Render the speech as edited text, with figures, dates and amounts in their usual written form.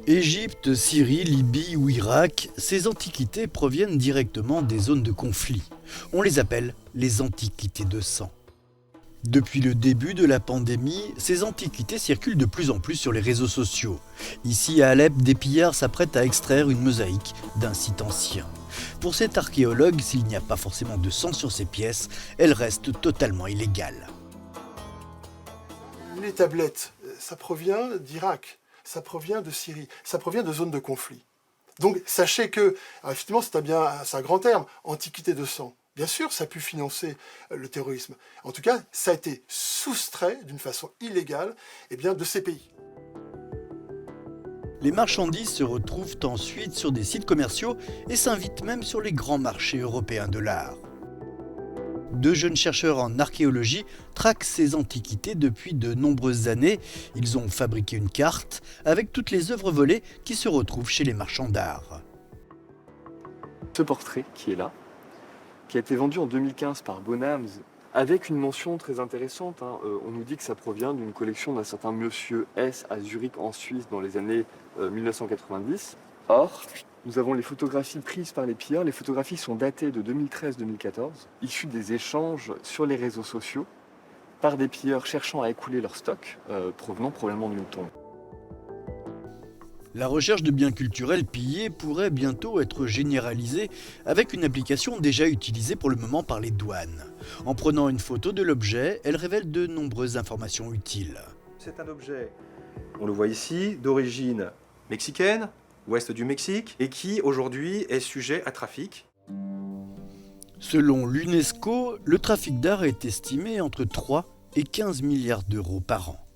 Égypte, Syrie, Libye ou Irak, ces antiquités proviennent directement des zones de conflit. On les appelle les antiquités de sang. Depuis le début de la pandémie, ces antiquités circulent de plus en plus sur les réseaux sociaux. Ici à Alep, des pillards s'apprêtent à extraire une mosaïque d'un site ancien. Pour cet archéologue, s'il n'y a pas forcément de sang sur ces pièces, elles restent totalement illégales. Les tablettes, ça provient d'Irak, ça provient de Syrie, ça provient de zones de conflit. Donc sachez que, alors effectivement c'est un grand terme, antiquité de sang. Bien sûr, ça a pu financer le terrorisme. En tout cas, ça a été soustrait d'une façon illégale de ces pays. Les marchandises se retrouvent ensuite sur des sites commerciaux et s'invitent même sur les grands marchés européens de l'art. Deux jeunes chercheurs en archéologie traquent ces antiquités depuis de nombreuses années. Ils ont fabriqué une carte avec toutes les œuvres volées qui se retrouvent chez les marchands d'art. Ce portrait qui est là, qui a été vendu en 2015 par Bonhams, avec une mention très intéressante. On nous dit que ça provient d'une collection d'un certain monsieur S à Zurich en Suisse dans les années 1990. Or, nous avons les photographies prises par les pilleurs. Les photographies sont datées de 2013-2014, issues des échanges sur les réseaux sociaux par des pilleurs cherchant à écouler leur stock, provenant probablement d'une tombe. La recherche de biens culturels pillés pourrait bientôt être généralisée avec une application déjà utilisée pour le moment par les douanes. En prenant une photo de l'objet, elle révèle de nombreuses informations utiles. C'est un objet, on le voit ici, d'origine mexicaine, ouest du Mexique, et qui aujourd'hui est sujet à trafic. Selon l'UNESCO, le trafic d'art est estimé entre 3 et 15 milliards d'euros par an.